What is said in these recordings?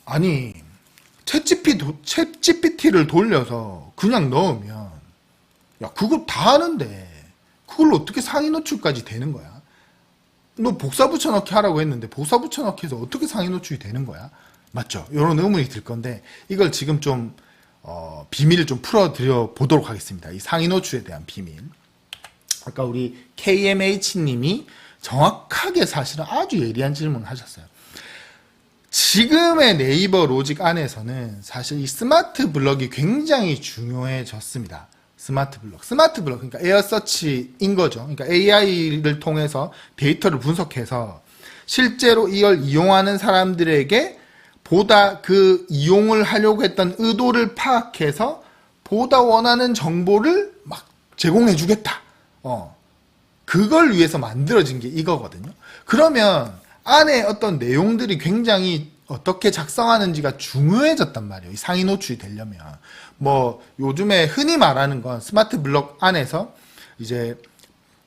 아니, 챗GPT를 돌려서 그냥 넣으면, 야, 그거 다 하는데, 그걸 어떻게 상위 노출까지 되는 거야? 너 복사 붙여넣기 하라고 했는데, 복사 붙여넣기 해서 어떻게 상위 노출이 되는 거야? 맞죠? 이런 의문이 들 건데, 이걸 지금 좀, 비밀을 좀 풀어드려 보도록 하겠습니다. 이 상위 노출에 대한 비밀. 아까 우리 KMH님이 정확하게 사실은 아주 예리한 질문을 하셨어요. 지금의 네이버 로직 안에서는 사실 이 스마트 블럭이 굉장히 중요해졌습니다. 스마트 블럭, 그러니까 에어서치인 거죠. 그러니까 AI를 통해서 데이터를 분석해서 실제로 이걸 이용하는 사람들에게 보다 그 이용을 하려고 했던 의도를 파악해서 보다 원하는 정보를 막 제공해 주겠다. 그걸 위해서 만들어진 게 이거거든요. 그러면 안에 어떤 내용들이 굉장히 어떻게 작성하는지가 중요해졌단 말이에요. 이 상위 노출이 되려면. 뭐 요즘에 흔히 말하는 건 스마트 블럭 안에서 이제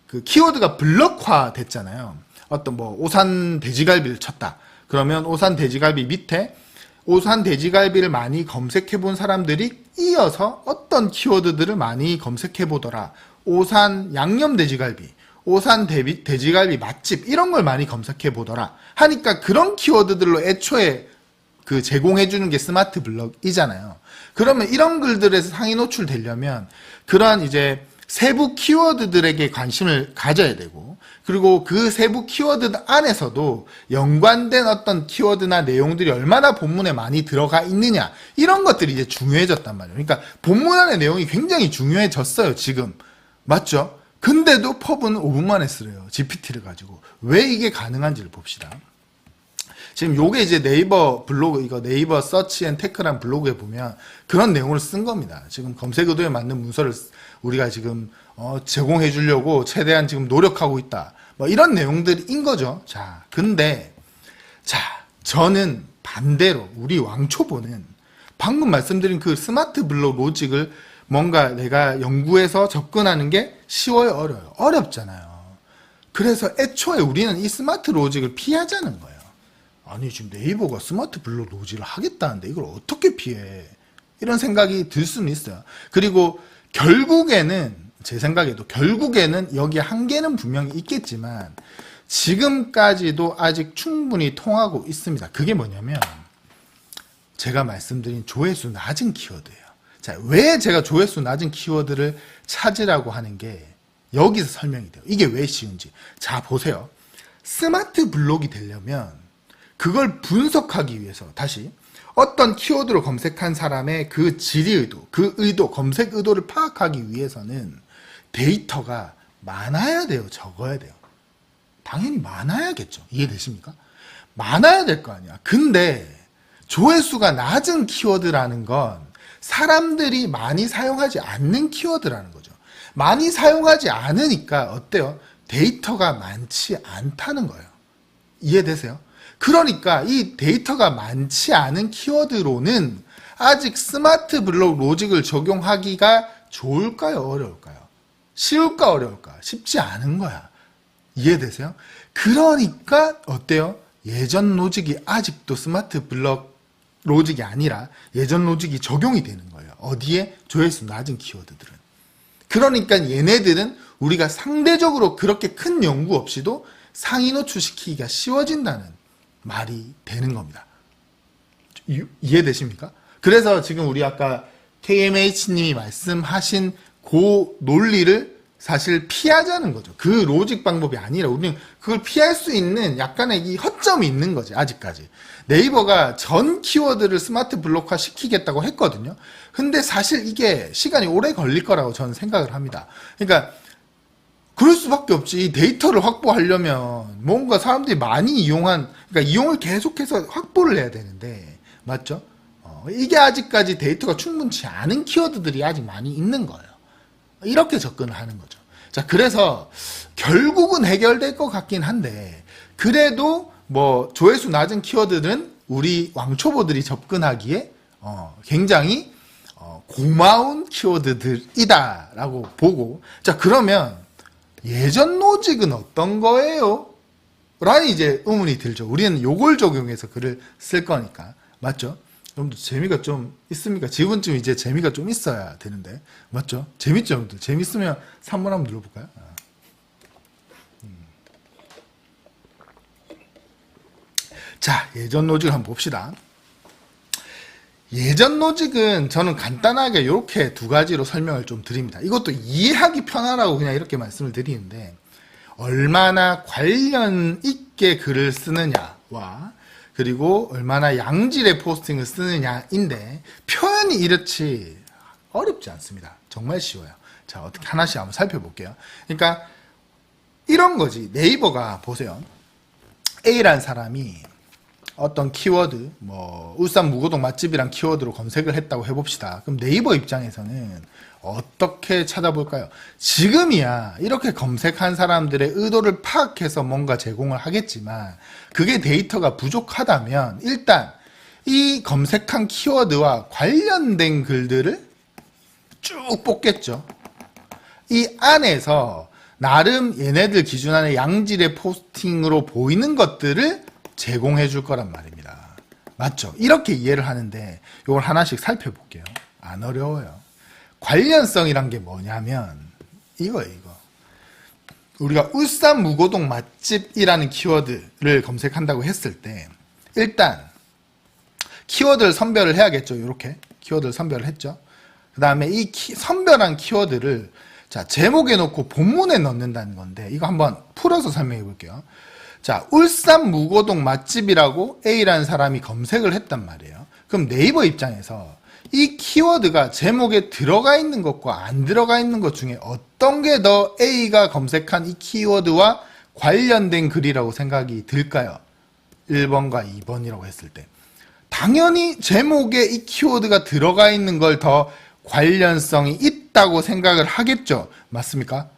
그 키워드가 블럭화 됐잖아요. 어떤 뭐 오산 돼지갈비를 쳤다. 그러면 오산 돼지갈비 밑에 오산 돼지갈비를 많이 검색해 본 사람들이 이어서 어떤 키워드들을 많이 검색해 보더라. 오산 양념 돼지갈비, 오산 돼지갈비 맛집 이런 걸 많이 검색해 보더라 하니까 그런 키워드들로 애초에 그 제공해 주는 게 스마트 블럭이잖아요. 그러면 이런 글들에서 상위 노출되려면 그러한 이제 세부 키워드들에게 관심을 가져야 되고, 그리고 그 세부 키워드 안에서도 연관된 어떤 키워드나 내용들이 얼마나 본문에 많이 들어가 있느냐, 이런 것들이 이제 중요해졌단 말이에요. 그러니까 본문 안의 내용이 굉장히 중요해졌어요, 지금. 맞죠? 근데도 펍은 5분 만에 쓰래요, GPT를 가지고. 왜 이게 가능한지를 봅시다. 지금 요게 이제 네이버 블로그, 이거 네이버 서치 앤 테크란 블로그에 보면 그런 내용을 쓴 겁니다. 지금 검색 의도에 맞는 문서를 우리가 지금 제공해 주려고 최대한 지금 노력하고 있다. 뭐 이런 내용들인 거죠. 자, 근데 저는 반대로 우리 왕초보는 방금 말씀드린 그 스마트 블록 로직을 뭔가 내가 연구해서 접근하는 게 쉬워요, 어려워요? 어렵잖아요. 그래서 애초에 우리는 이 스마트 로직을 피하자는 거예요. 아니, 지금 네이버가 스마트 블록 로직을 하겠다는데 이걸 어떻게 피해? 이런 생각이 들 수는 있어요. 그리고 결국에는, 제 생각에도 결국에는 여기 한계는 분명히 있겠지만 지금까지도 아직 충분히 통하고 있습니다. 그게 뭐냐면 제가 말씀드린 조회수 낮은 키워드예요. 자, 왜 제가 조회수 낮은 키워드를 찾으라고 하는 게 여기서 설명이 돼요. 이게 왜 쉬운지. 자, 보세요. 스마트 블록이 되려면 그걸 분석하기 위해서, 다시 어떤 키워드로 검색한 사람의 그 질의 의도, 그 의도, 검색 의도를 파악하기 위해서는 데이터가 많아야 돼요, 적어야 돼요? 당연히 많아야겠죠. 이해되십니까? 많아야 될 거 아니야. 근데 조회수가 낮은 키워드라는 건 사람들이 많이 사용하지 않는 키워드라는 거죠. 많이 사용하지 않으니까 어때요? 데이터가 많지 않다는 거예요. 이해되세요? 그러니까 이 데이터가 많지 않은 키워드로는 아직 스마트 블록 로직을 적용하기가 좋을까요? 어려울까요? 쉬울까? 어려울까? 쉽지 않은 거야. 이해되세요? 그러니까 어때요? 예전 로직이 아직도 스마트 블록 로직이 아니라 예전 로직이 적용이 되는 거예요. 어디에? 조회수 낮은 키워드들은. 그러니까 얘네들은 우리가 상대적으로 그렇게 큰 연구 없이도 상위 노출시키기가 쉬워진다는 말이 되는 겁니다. 이해되십니까? 그래서 지금 우리 아까 KMH님이 말씀하신 그 논리를 사실 피하자는 거죠. 그 로직 방법이 아니라 우리는 그걸 피할 수 있는 약간의 이 허점이 있는 거지, 아직까지. 네이버가 전 키워드를 스마트 블록화 시키겠다고 했거든요. 근데 사실 이게 시간이 오래 걸릴 거라고 저는 생각을 합니다. 그러니까 그럴 수밖에 없지. 데이터를 확보하려면 뭔가 사람들이 많이 그러니까 이용을 계속해서 확보를 해야 되는데, 맞죠? 이게 아직까지 데이터가 충분치 않은 키워드들이 아직 많이 있는 거예요. 이렇게 접근을 하는 거죠. 자, 그래서 결국은 해결될 것 같긴 한데, 그래도 뭐 조회수 낮은 키워드는 우리 왕초보들이 접근하기에 굉장히 고마운 키워드들이다라고 보고, 자, 그러면 예전 로직은 어떤 거예요? 라는 이제 의문이 들죠. 우리는 요걸 적용해서 글을 쓸 거니까. 맞죠? 여러분들 재미가 좀 있습니까? 지금쯤 이제 재미가 좀 있어야 되는데. 맞죠? 재밌죠, 여러분들? 재밌으면 3번 한번 눌러볼까요? 자, 예전 로직을 한번 봅시다. 예전 로직은 저는 간단하게 이렇게 두 가지로 설명을 좀 드립니다. 이것도 이해하기 편하라고 그냥 이렇게 말씀을 드리는데, 얼마나 관련 있게 글을 쓰느냐와 그리고 얼마나 양질의 포스팅을 쓰느냐인데, 표현이 이렇지 어렵지 않습니다. 정말 쉬워요. 자, 어떻게 하나씩 한번 살펴볼게요. 그러니까 이런 거지. 네이버가 보세요. A라는 사람이 어떤 키워드, 뭐 울산 무고동 맛집이란 키워드로 검색을 했다고 해봅시다. 그럼 네이버 입장에서는 어떻게 찾아볼까요? 지금이야 이렇게 검색한 사람들의 의도를 파악해서 뭔가 제공을 하겠지만, 그게 데이터가 부족하다면 일단 이 검색한 키워드와 관련된 글들을 쭉 뽑겠죠. 이 안에서 나름 얘네들 기준 안에 양질의 포스팅으로 보이는 것들을 제공해 줄 거란 말입니다. 맞죠? 이렇게 이해를 하는데 이걸 하나씩 살펴볼게요. 안 어려워요. 관련성이란 게 뭐냐면 이거예요. 우리가 울산 무고동 맛집이라는 키워드를 검색한다고 했을 때 일단 키워드를 선별을 해야겠죠. 이렇게 키워드를 선별을 했죠. 그 다음에 이 선별한 키워드를 자 제목에 놓고 본문에 넣는다는 건데, 이거 한번 풀어서 설명해 볼게요. 자, 울산 무고동 맛집이라고 A라는 사람이 검색을 했단 말이에요. 그럼 네이버 입장에서 이 키워드가 제목에 들어가 있는 것과 안 들어가 있는 것 중에 어떤 게 더 A가 검색한 이 키워드와 관련된 글이라고 생각이 들까요? 1번과 2번이라고 했을 때 당연히 제목에 이 키워드가 들어가 있는 걸 더 관련성이 있다고 생각을 하겠죠. 맞습니까?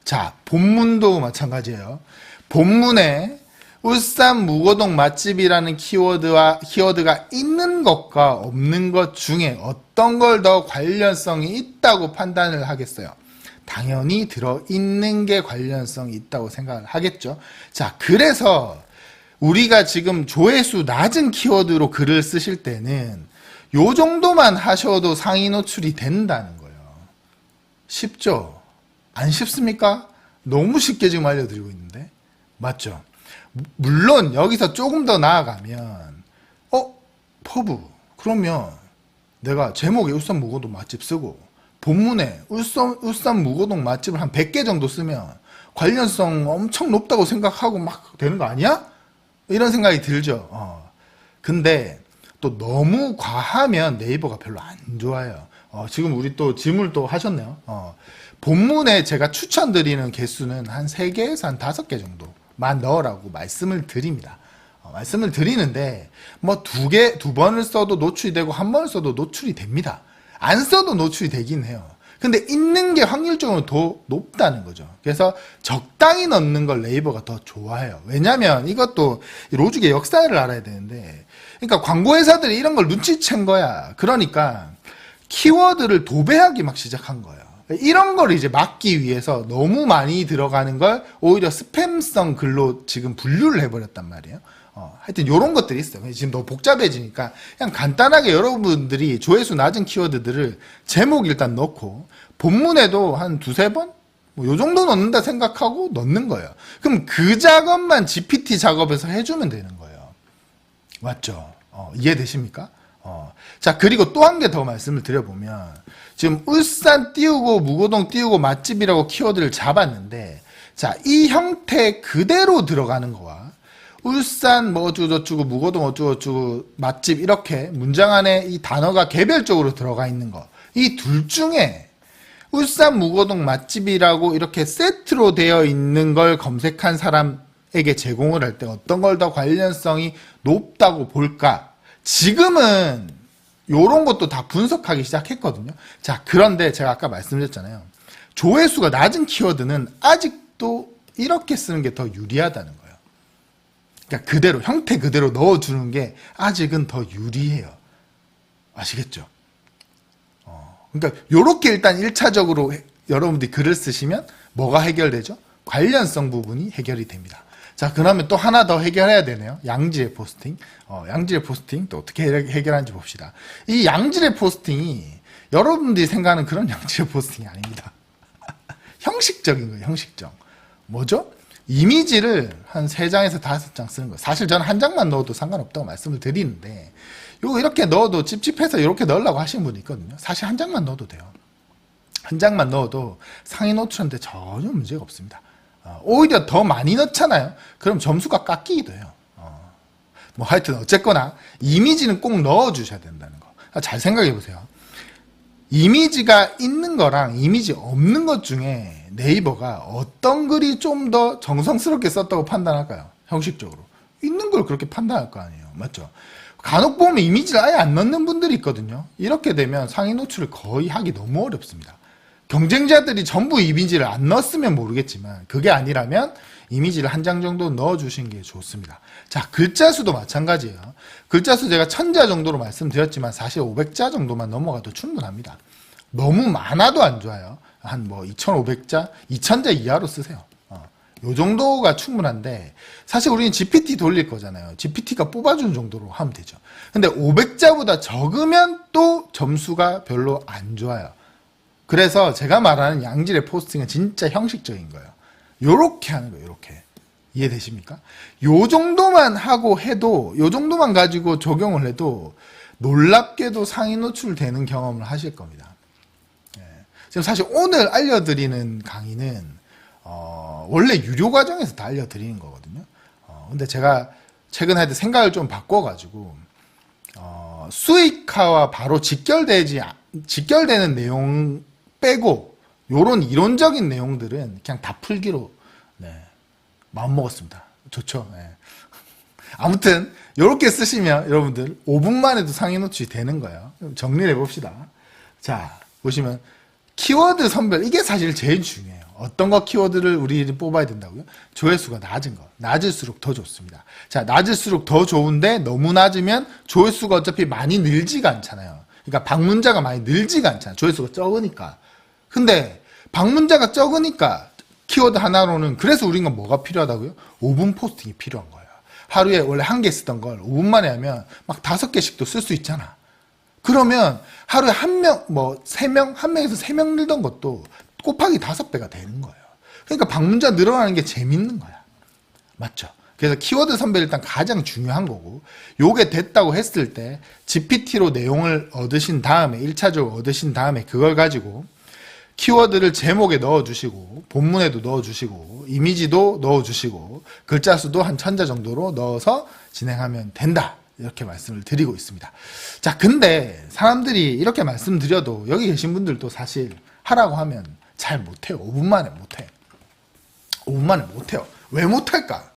자, 본문도 마찬가지예요. 본문에 울산 무고동 맛집이라는 키워드가 있는 것과 없는 것 중에 어떤 걸 더 관련성이 있다고 판단을 하겠어요? 당연히 들어있는 게 관련성이 있다고 생각을 하겠죠. 자, 그래서 우리가 지금 조회수 낮은 키워드로 글을 쓰실 때는 요 정도만 하셔도 상위 노출이 된다는 거예요. 쉽죠? 안 쉽습니까? 너무 쉽게 지금 알려드리고 있는데. 맞죠? 물론 여기서 조금 더 나아가면 퍼브 그러면 내가 제목에 울산 무고동 맛집 쓰고 본문에 울산 무고동 맛집을 한 100개 정도 쓰면 관련성 엄청 높다고 생각하고 막 되는 거 아니야? 이런 생각이 들죠. 근데 또 너무 과하면 네이버가 별로 안 좋아요. 지금 우리 또 질문을 또 하셨네요. 본문에 제가 추천드리는 개수는 한 3개에서 한 5개 정도만 넣으라고 말씀을 드립니다. 말씀을 드리는데 뭐 두 번을 써도 노출이 되고 한 번을 써도 노출이 됩니다. 안 써도 노출이 되긴 해요. 근데 있는 게 확률적으로 더 높다는 거죠. 그래서 적당히 넣는 걸 네이버가 더 좋아해요. 왜냐면 이것도 로직의 역사를 알아야 되는데, 그러니까 광고회사들이 이런 걸 눈치챈 거야. 그러니까 키워드를 도배하기 막 시작한 거예요. 이런 걸 이제 막기 위해서 너무 많이 들어가는 걸 오히려 스팸성 글로 지금 분류를 해버렸단 말이에요. 하여튼 요런 것들이 있어요. 지금 너무 복잡해지니까 그냥 간단하게 여러분들이 조회수 낮은 키워드들을 제목 일단 넣고 본문에도 한 2-3번? 뭐 요 정도 넣는다 생각하고 넣는 거예요. 그럼 그 작업만 GPT 작업에서 해주면 되는 거예요. 맞죠? 이해되십니까? 자, 그리고 또 한 개 더 말씀을 드려보면 지금 울산 띄우고 무고동 띄우고 맛집이라고 키워드를 잡았는데, 자, 이 형태 그대로 들어가는 거와 울산 뭐 어쩌고저쩌고 무고동 어쩌고저쩌고 맛집 이렇게 문장 안에 이 단어가 개별적으로 들어가 있는 거, 이 둘 중에 울산 무고동 맛집이라고 이렇게 세트로 되어 있는 걸 검색한 사람에게 제공을 할 때 어떤 걸 더 관련성이 높다고 볼까? 지금은 요런 것도 다 분석하기 시작했거든요. 자, 그런데 제가 아까 말씀드렸잖아요. 조회수가 낮은 키워드는 아직도 이렇게 쓰는 게 더 유리하다는 거예요. 그러니까 그대로 형태 그대로 넣어주는 게 아직은 더 유리해요. 아시겠죠? 그러니까 요렇게 일단 1차적으로 여러분들이 글을 쓰시면 뭐가 해결되죠? 관련성 부분이 해결이 됩니다. 자, 그러면 또 하나 더 해결해야 되네요. 양질의 포스팅. 양질의 포스팅 또 어떻게 해결하는지 봅시다. 이 양질의 포스팅이 여러분들이 생각하는 그런 양질의 포스팅이 아닙니다. 형식적인 거예요, 형식적. 뭐죠? 이미지를 한 3장에서 5장 쓰는 거예요. 사실 저는 한 장만 넣어도 상관없다고 말씀을 드리는데, 요거 이렇게 넣어도 찝찝해서 이렇게 넣으려고 하시는 분이 있거든요. 사실 한 장만 넣어도 돼요. 한 장만 넣어도 상위 노출한테 전혀 문제가 없습니다. 오히려 더 많이 넣잖아요. 그럼 점수가 깎이기도 해요. 뭐 하여튼 어쨌거나 이미지는 꼭 넣어주셔야 된다는 거. 잘 생각해 보세요. 이미지가 있는 거랑 이미지 없는 것 중에 네이버가 어떤 글이 좀 더 정성스럽게 썼다고 판단할까요? 형식적으로. 있는 걸 그렇게 판단할 거 아니에요. 맞죠? 간혹 보면 이미지를 아예 안 넣는 분들이 있거든요. 이렇게 되면 상위 노출을 거의 하기 너무 어렵습니다. 경쟁자들이 전부 이미지를 안 넣었으면 모르겠지만 그게 아니라면 이미지를 한 장 정도 넣어주신 게 좋습니다. 자, 글자 수도 마찬가지예요. 글자 수 제가 1000자 정도로 말씀드렸지만 사실 500자 정도만 넘어가도 충분합니다. 너무 많아도 안 좋아요. 한 뭐 2500자, 2000자 이하로 쓰세요. 요 정도가 충분한데 사실 우리는 GPT 돌릴 거잖아요. GPT가 뽑아주는 정도로 하면 되죠. 근데 500자보다 적으면 또 점수가 별로 안 좋아요. 그래서 제가 말하는 양질의 포스팅은 진짜 형식적인 거예요. 요렇게 하는 거예요, 요렇게. 이해되십니까? 요 정도만 하고 해도, 요 정도만 가지고 적용을 해도 놀랍게도 상위 노출되는 경험을 하실 겁니다. 예. 지금 사실 오늘 알려드리는 강의는 원래 유료 과정에서 다 알려드리는 거거든요. 근데 제가 최근에 생각을 좀 바꿔가지고 수익화와 바로 직결되는 내용 빼고 요런 이론적인 내용들은 그냥 다 풀기로 마음 먹었습니다. 좋죠. 네. 아무튼 요렇게 쓰시면 여러분들 5분만 해도 상위 노출이 되는 거예요. 정리를 해봅시다. 자, 보시면 키워드 선별, 이게 사실 제일 중요해요. 어떤 거 키워드를 우리 뽑아야 된다고요? 조회수가 낮은 거. 낮을수록 더 좋습니다. 자, 낮을수록 더 좋은데 너무 낮으면 조회수가 어차피 많이 늘지가 않잖아요. 그러니까 방문자가 많이 늘지가 않잖아요. 조회수가 적으니까. 근데 방문자가 적으니까 키워드 하나로는, 그래서 우리가 뭐가 필요하다고요? 5분 포스팅이 필요한 거예요. 하루에 원래 1개 쓰던 걸 5분 만에 하면 막 5개씩도 쓸 수 있잖아. 그러면 하루에 1명, 뭐 3명, 1명에서 3명 늘던 것도 곱하기 5배가 되는 거예요. 그러니까 방문자 늘어나는 게 재밌는 거야. 맞죠? 그래서 키워드 선별 일단 가장 중요한 거고, 요게 됐다고 했을 때 GPT로 내용을 얻으신 다음에 1차적으로 얻으신 다음에 그걸 가지고 키워드를 제목에 넣어주시고 본문에도 넣어주시고 이미지도 넣어주시고 글자 수도 한 1000자 정도로 넣어서 진행하면 된다, 이렇게 말씀을 드리고 있습니다. 자, 근데 사람들이 이렇게 말씀드려도 여기 계신 분들도 사실 하라고 하면 잘 못해요. 5분 만에 못해. 5분 만에 못해요. 왜 못할까?